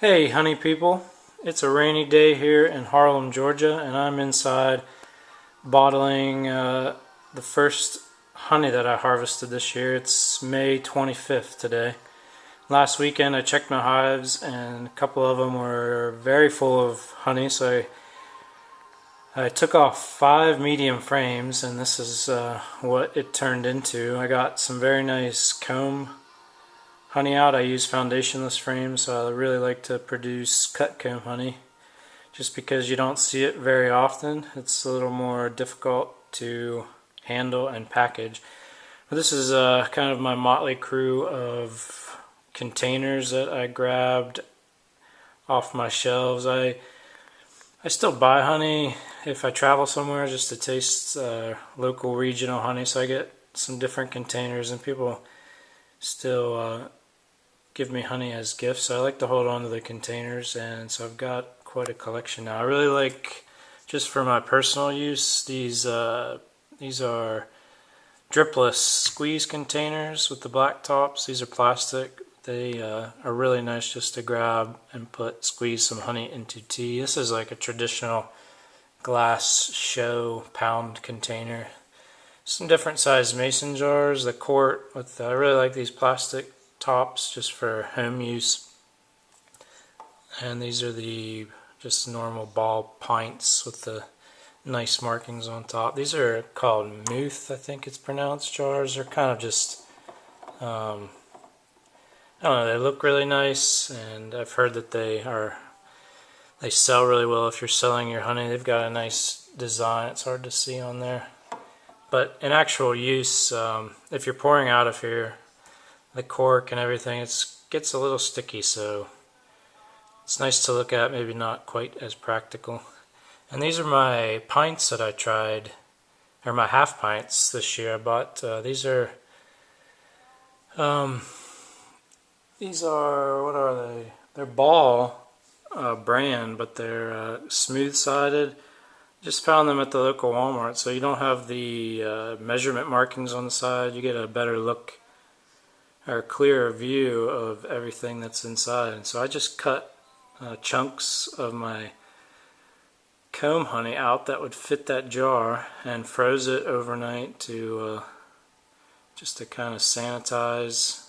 Hey honey people, it's a rainy day here in Harlem, Georgia, and I'm inside bottling the first honey that I harvested this year. It's May 25th today. Last weekend I checked my hives and a couple of them were very full of honey, so I took off 5 medium frames, and this is what it turned into. I got some very nice comb honey out. I use foundationless frames, so I really like to produce cut comb honey just because you don't see it very often. It's a little more difficult to handle and package. But this is kind of my motley crew of containers that I grabbed off my shelves. I still buy honey if I travel somewhere just to taste local regional honey, so I get some different containers, and people still give me honey as gifts, so I like to hold on to the containers, and so I've got quite a collection now. I really like, just for my personal use, these are dripless squeeze containers with the black tops. These are plastic. They are really nice just to grab and squeeze some honey into tea. This is like a traditional glass show pound container. Some different sized mason jars, the quart with, I really like these plastic tops just for home use, and these are the just normal ball pints with the nice markings on top. These are called Muth, I think it's pronounced, jars. They're kind of just I don't know, they look really nice, and I've heard that they sell really well if you're selling your honey. They've got a nice design. It's hard to see on there, but in actual use, if you're pouring out of here, the cork and everything, it gets a little sticky, so it's nice to look at, maybe not quite as practical. And these are my pints that I tried, or my half pints this year. I bought these are what are they? They're Ball brand, but they're smooth sided. Just found them at the local Walmart, so you don't have the measurement markings on the side. You get a better look or clearer view of everything that's inside. And so I just cut chunks of my comb honey out that would fit that jar and froze it overnight to just to kind of sanitize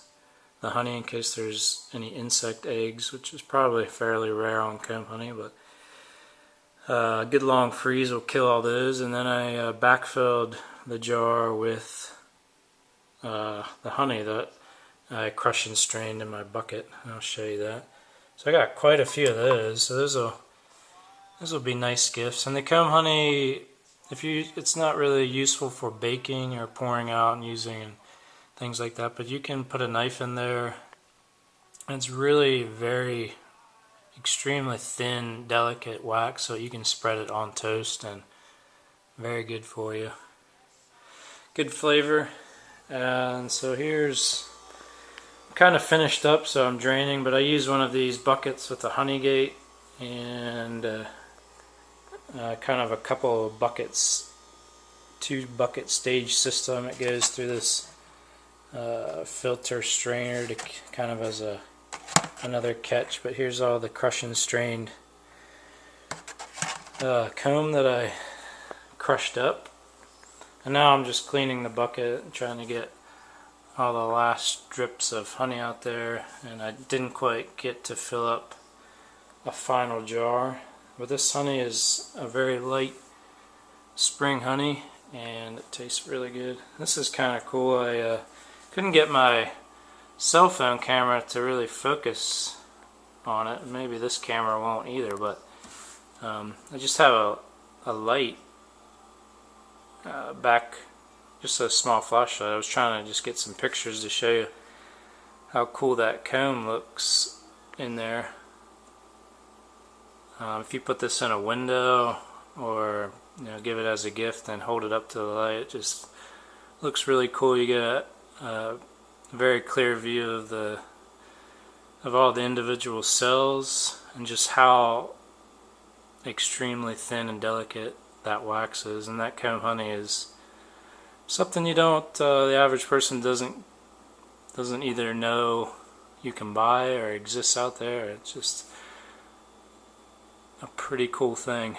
the honey in case there's any insect eggs, which is probably fairly rare on comb honey, but a good long freeze will kill all those. And then I backfilled the jar with the honey that I crushed and strained in my bucket. I'll show you that. So I got quite a few of those. So those will be nice gifts. And the comb honey, it's not really useful for baking or pouring out and using and things like that, but you can put a knife in there, and it's really very extremely thin, delicate wax, so you can spread it on toast, and very good for you. Good flavor. And so here's kind of finished up, so I'm draining, but I use one of these buckets with a honey gate and kind of a couple of buckets, 2-bucket stage system. It goes through this filter strainer to kind of as another catch. But here's all the crushed and strained comb that I crushed up, and now I'm just cleaning the bucket and trying to get all the last drips of honey out there, and I didn't quite get to fill up a final jar. But this honey is a very light spring honey, and it tastes really good. This is kind of cool. I couldn't get my cell phone camera to really focus on it. Maybe this camera won't either, but I just have a light back, just a small flashlight. I was trying to just get some pictures to show you how cool that comb looks in there. If you put this in a window, or give it as a gift and hold it up to the light, it just looks really cool. You get a very clear view of all the individual cells and just how extremely thin and delicate that wax is. And that comb honey is something the average person doesn't either know you can buy or exists out there. It's just a pretty cool thing.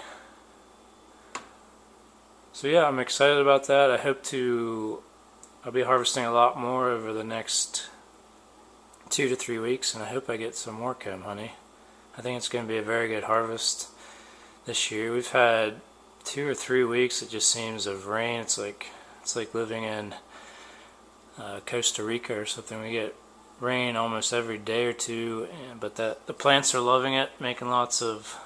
So yeah, I'm excited about that. I'll be harvesting a lot more over the next 2 to 3 weeks, and I hope I get some more comb honey. I think it's going to be a very good harvest this year. We've had 2 or 3 weeks, it just seems, of rain. It's like living in Costa Rica or something. We get rain almost every day or two, but the plants are loving it, making lots of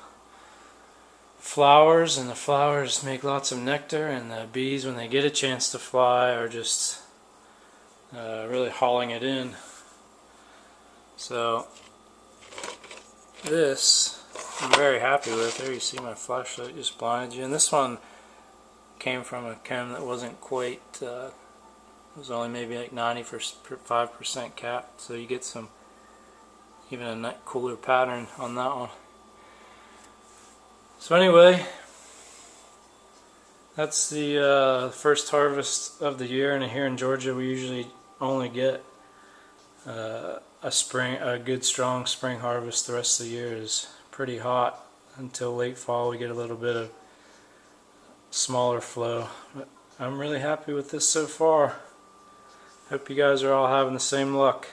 flowers, and the flowers make lots of nectar, and the bees, when they get a chance to fly, are just really hauling it in. So this I'm very happy with. There you see my flashlight just blinded you. And this one came from a comb that wasn't quite, it was only maybe like 95% capped, so you get some, even a cooler pattern on that one. So anyway, that's the first harvest of the year, and here in Georgia we usually only get a good strong spring harvest. The rest of the year is pretty hot until late fall. We get a little bit of smaller flow, but I'm really happy with this so far. Hope you guys are all having the same luck.